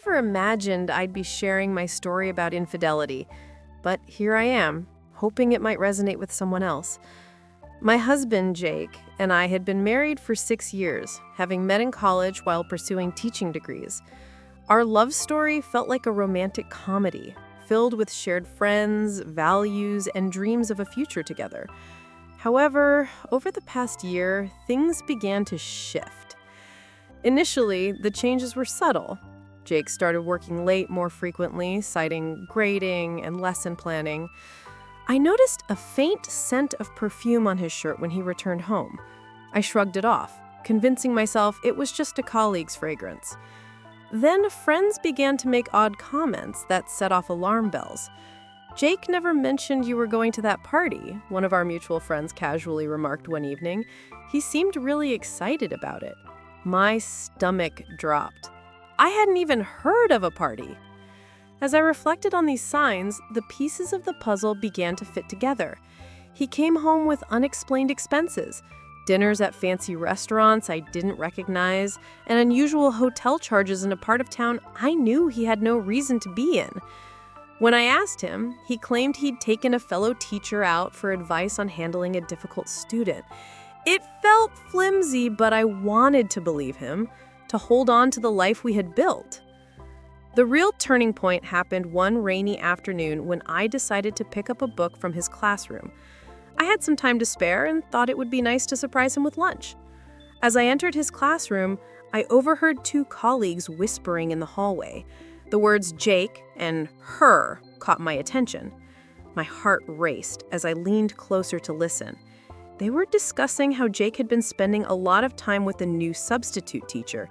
never imagined I'd be sharing my story about infidelity, but here I am, hoping it might resonate with someone else. My husband, Jake, and I had been married for 6 years, having met in college while pursuing teaching degrees. Our love story felt like a romantic comedy, filled with shared friends, values, and dreams of a future together. However, over the past year, things began to shift. Initially, the changes were subtle. Jake started working late more frequently, citing grading and lesson planning. I noticed a faint scent of perfume on his shirt when he returned home. I shrugged it off, convincing myself it was just a colleague's fragrance. Then friends began to make odd comments that set off alarm bells. "Jake never mentioned you were going to that party," one of our mutual friends casually remarked one evening. He seemed really excited about it. My stomach dropped. I hadn't even heard of a party. As I reflected on these signs, the pieces of the puzzle began to fit together. He came home with unexplained expenses, dinners at fancy restaurants I didn't recognize, and unusual hotel charges in a part of town I knew he had no reason to be in. When I asked him, he claimed he'd taken a fellow teacher out for advice on handling a difficult student. It felt flimsy, but I wanted to believe him, to hold on to the life we had built. The real turning point happened one rainy afternoon when I decided to pick up a book from his classroom. I had some time to spare and thought it would be nice to surprise him with lunch. As I entered his classroom, I overheard two colleagues whispering in the hallway. The words Jake and her caught my attention. My heart raced as I leaned closer to listen. They were discussing how Jake had been spending a lot of time with a new substitute teacher.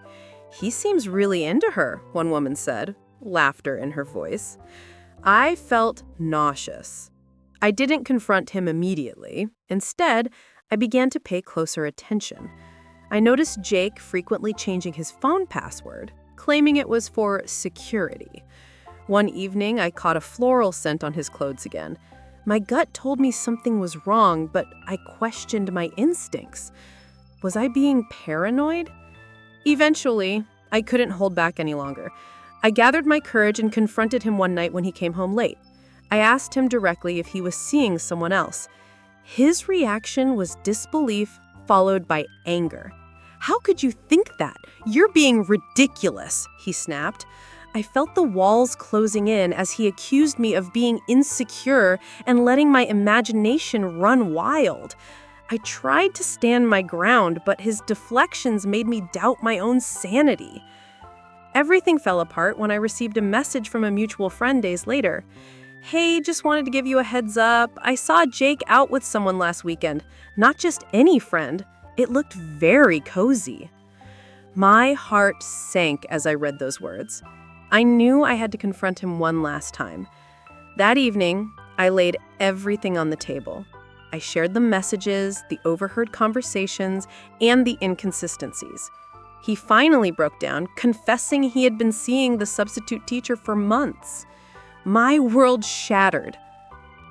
"He seems really into her," one woman said, laughter in her voice. I felt nauseous. I didn't confront him immediately. Instead, I began to pay closer attention. I noticed Jake frequently changing his phone password, claiming it was for security. One evening, I caught a floral scent on his clothes again. My gut told me something was wrong, but I questioned my instincts. Was I being paranoid? Eventually, I couldn't hold back any longer. I gathered my courage and confronted him one night when he came home late. I asked him directly if he was seeing someone else. His reaction was disbelief, followed by anger. "How could you think that? You're being ridiculous," he snapped. I felt the walls closing in as he accused me of being insecure and letting my imagination run wild. I tried to stand my ground, but his deflections made me doubt my own sanity. Everything fell apart when I received a message from a mutual friend days later. "Hey, just wanted to give you a heads up. I saw Jake out with someone last weekend. Not just any friend. It looked very cozy." My heart sank as I read those words. I knew I had to confront him one last time. That evening, I laid everything on the table. I shared the messages, the overheard conversations, and the inconsistencies. He finally broke down, confessing he had been seeing the substitute teacher for months. My world shattered.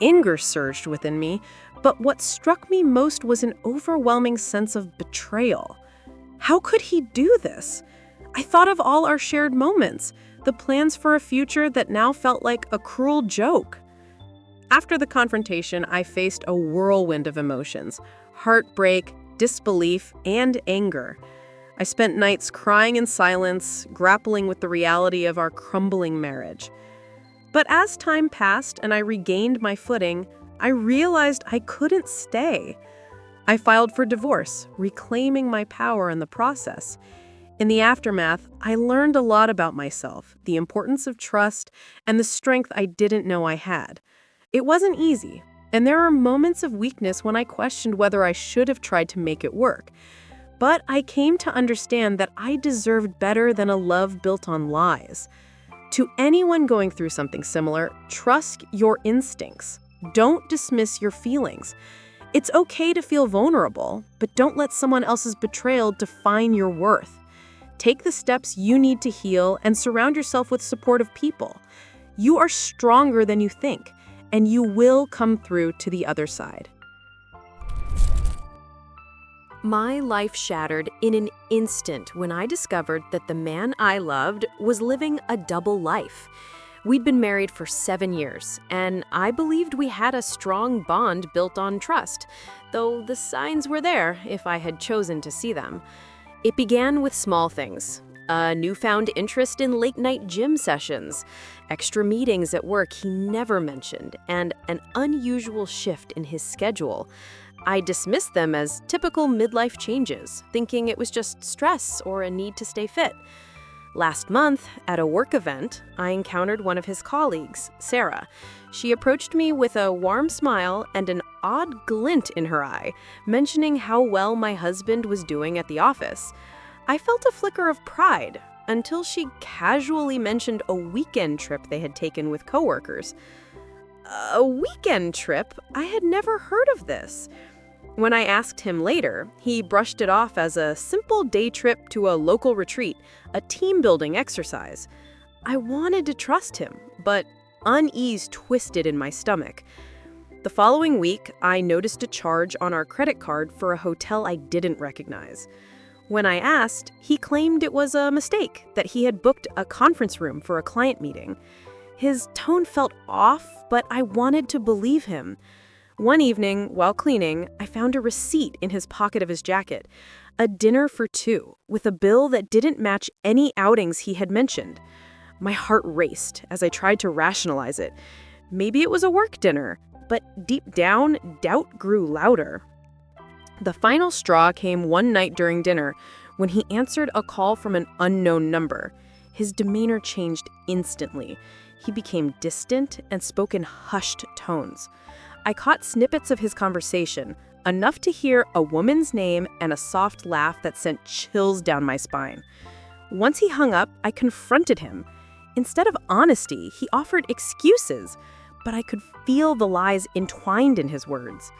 Anger surged within me, but what struck me most was an overwhelming sense of betrayal. How could he do this? I thought of all our shared moments, the plans for a future that now felt like a cruel joke. After the confrontation, I faced a whirlwind of emotions: heartbreak, disbelief, and anger. I spent nights crying in silence, grappling with the reality of our crumbling marriage. But as time passed and I regained my footing, I realized I couldn't stay. I filed for divorce, reclaiming my power in the process. In the aftermath, I learned a lot about myself, the importance of trust, and the strength I didn't know I had. It wasn't easy, and there are moments of weakness when I questioned whether I should have tried to make it work. But I came to understand that I deserved better than a love built on lies. To anyone going through something similar, trust your instincts. Don't dismiss your feelings. It's okay to feel vulnerable, but don't let someone else's betrayal define your worth. Take the steps you need to heal and surround yourself with supportive people. You are stronger than you think, and you will come through to the other side. My life shattered in an instant when I discovered that the man I loved was living a double life. We'd been married for 7 years, and I believed we had a strong bond built on trust, though the signs were there if I had chosen to see them. It began with small things. A newfound interest in late-night gym sessions, extra meetings at work he never mentioned, and an unusual shift in his schedule. I dismissed them as typical midlife changes, thinking it was just stress or a need to stay fit. Last month, at a work event, I encountered one of his colleagues, Sarah. She approached me with a warm smile and an odd glint in her eye, mentioning how well my husband was doing at the office. I felt a flicker of pride until she casually mentioned a weekend trip they had taken with coworkers. A weekend trip? I had never heard of this. When I asked him later, he brushed it off as a simple day trip to a local retreat, a team-building exercise. I wanted to trust him, but unease twisted in my stomach. The following week, I noticed a charge on our credit card for a hotel I didn't recognize. When I asked, he claimed it was a mistake, that he had booked a conference room for a client meeting. His tone felt off, but I wanted to believe him. One evening, while cleaning, I found a receipt in his pocket of his jacket, a dinner for two, with a bill that didn't match any outings he had mentioned. My heart raced as I tried to rationalize it. Maybe it was a work dinner, but deep down, doubt grew louder. The final straw came one night during dinner when he answered a call from an unknown number. His demeanor changed instantly. He became distant and spoke in hushed tones. I caught snippets of his conversation, enough to hear a woman's name and a soft laugh that sent chills down my spine. Once he hung up, I confronted him. Instead of honesty, he offered excuses, but I could feel the lies entwined in his words.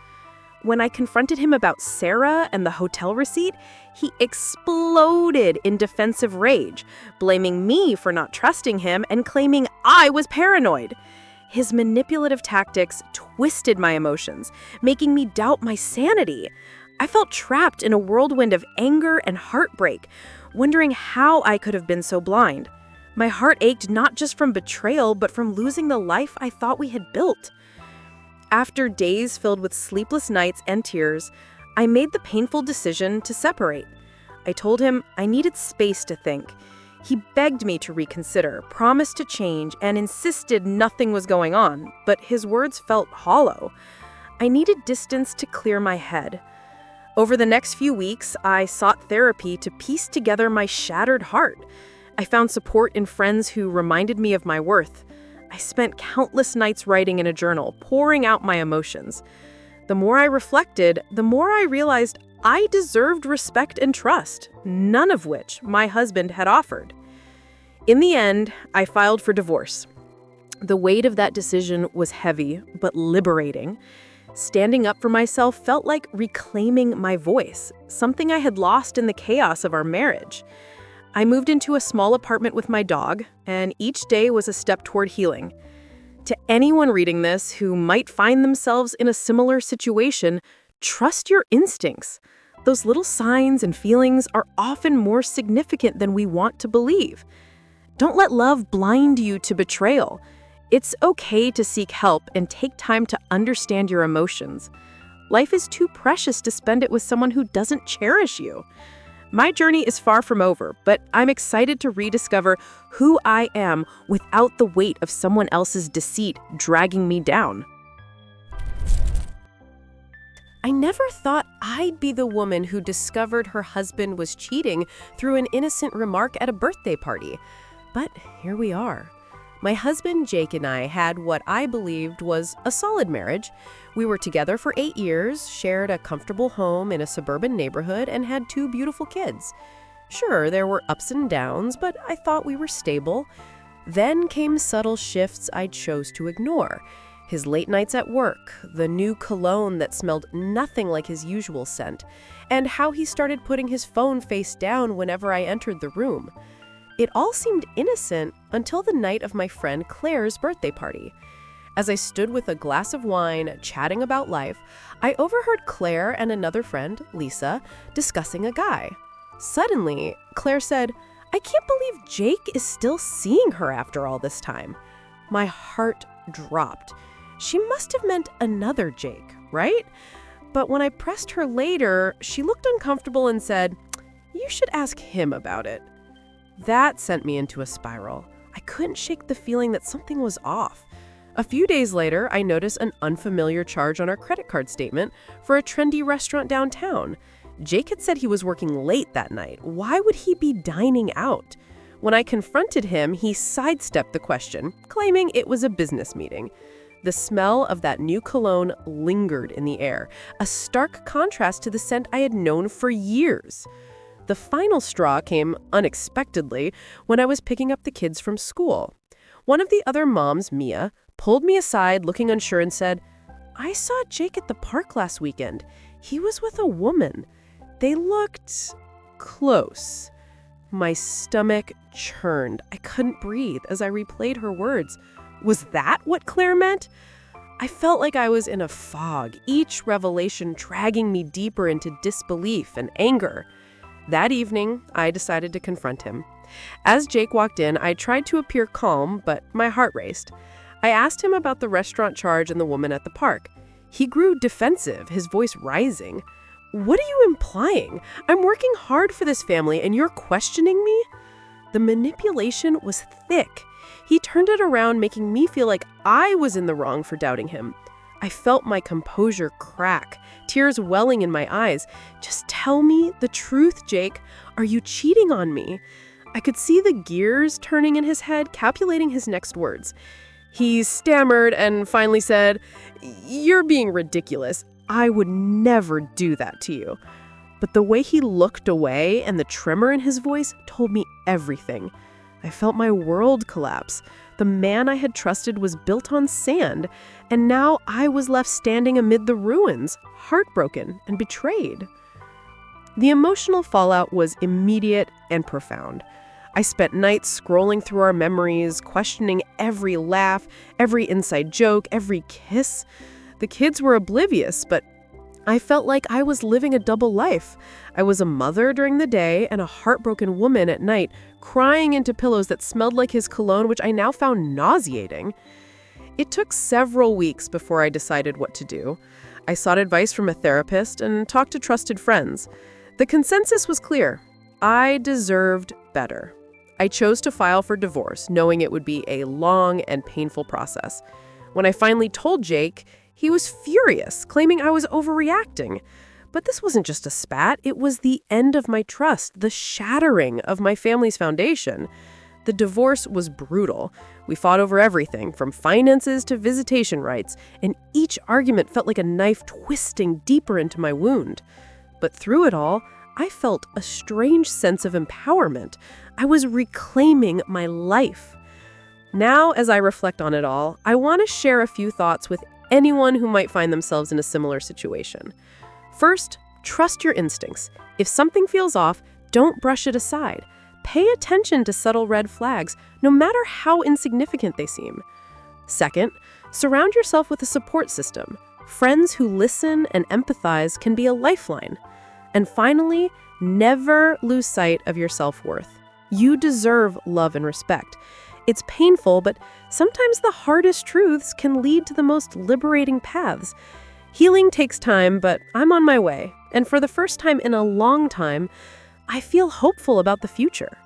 When I confronted him about Sarah and the hotel receipt, he exploded in defensive rage, blaming me for not trusting him and claiming I was paranoid. His manipulative tactics twisted my emotions, making me doubt my sanity. I felt trapped in a whirlwind of anger and heartbreak, wondering how I could have been so blind. My heart ached not just from betrayal, but from losing the life I thought we had built. After days filled with sleepless nights and tears, I made the painful decision to separate. I told him I needed space to think. He begged me to reconsider, promised to change, and insisted nothing was going on, but his words felt hollow. I needed distance to clear my head. Over the next few weeks, I sought therapy to piece together my shattered heart. I found support in friends who reminded me of my worth. I spent countless nights writing in a journal, pouring out my emotions. The more I reflected, the more I realized I deserved respect and trust, none of which my husband had offered. In the end, I filed for divorce. The weight of that decision was heavy, but liberating. Standing up for myself felt like reclaiming my voice, something I had lost in the chaos of our marriage. I moved into a small apartment with my dog, and each day was a step toward healing. To anyone reading this who might find themselves in a similar situation, trust your instincts. Those little signs and feelings are often more significant than we want to believe. Don't let love blind you to betrayal. It's okay to seek help and take time to understand your emotions. Life is too precious to spend it with someone who doesn't cherish you. My journey is far from over, but I'm excited to rediscover who I am without the weight of someone else's deceit dragging me down. I never thought I'd be the woman who discovered her husband was cheating through an innocent remark at a birthday party. But here we are. My husband, Jake, and I had what I believed was a solid marriage. We were together for 8 years, shared a comfortable home in a suburban neighborhood, and had 2 beautiful kids. Sure, there were ups and downs, but I thought we were stable. Then came subtle shifts I chose to ignore. His late nights at work, the new cologne that smelled nothing like his usual scent, and how he started putting his phone face down whenever I entered the room. It all seemed innocent until the night of my friend Claire's birthday party. As I stood with a glass of wine, chatting about life, I overheard Claire and another friend, Lisa, discussing a guy. Suddenly, Claire said, "I can't believe Jake is still seeing her after all this time." My heart dropped. She must have meant another Jake, right? But when I pressed her later, she looked uncomfortable and said, "You should ask him about it." That sent me into a spiral. I couldn't shake the feeling that something was off. A few days later, I noticed an unfamiliar charge on our credit card statement for a trendy restaurant downtown. Jake had said he was working late that night. Why would he be dining out? When I confronted him, he sidestepped the question, claiming it was a business meeting. The smell of that new cologne lingered in the air, a stark contrast to the scent I had known for years. The final straw came unexpectedly when I was picking up the kids from school. One of the other moms, Mia, pulled me aside looking unsure and said, "I saw Jake at the park last weekend. He was with a woman. They looked close." My stomach churned. I couldn't breathe as I replayed her words. Was that what Claire meant? I felt like I was in a fog, each revelation dragging me deeper into disbelief and anger. That evening, I decided to confront him. As Jake walked in, I tried to appear calm, but my heart raced. I asked him about the restaurant charge and the woman at the park. He grew defensive, his voice rising. "What are you implying? I'm working hard for this family and you're questioning me?" The manipulation was thick. He turned it around, making me feel like I was in the wrong for doubting him. I felt my composure crack, tears welling in my eyes. "Just tell me the truth, Jake. Are you cheating on me?" I could see the gears turning in his head, calculating his next words. He stammered and finally said, "You're being ridiculous. I would never do that to you." But the way he looked away and the tremor in his voice told me everything. I felt my world collapse. The man I had trusted was built on sand, and now I was left standing amid the ruins, heartbroken and betrayed. The emotional fallout was immediate and profound. I spent nights scrolling through our memories, questioning every laugh, every inside joke, every kiss. The kids were oblivious, but I felt like I was living a double life. I was a mother during the day and a heartbroken woman at night, crying into pillows that smelled like his cologne, which I now found nauseating. It took several weeks before I decided what to do. I sought advice from a therapist and talked to trusted friends. The consensus was clear. I deserved better. I chose to file for divorce, knowing it would be a long and painful process. When I finally told Jake, he was furious, claiming I was overreacting. But this wasn't just a spat, it was the end of my trust, the shattering of my family's foundation. The divorce was brutal. We fought over everything, from finances to visitation rights, and each argument felt like a knife twisting deeper into my wound. But through it all, I felt a strange sense of empowerment. I was reclaiming my life. Now, as I reflect on it all, I want to share a few thoughts with anyone who might find themselves in a similar situation. First, trust your instincts. If something feels off, don't brush it aside. Pay attention to subtle red flags, no matter how insignificant they seem. Second, surround yourself with a support system. Friends who listen and empathize can be a lifeline. And finally, never lose sight of your self-worth. You deserve love and respect. It's painful, but sometimes the hardest truths can lead to the most liberating paths. Healing takes time, but I'm on my way. And for the first time in a long time, I feel hopeful about the future.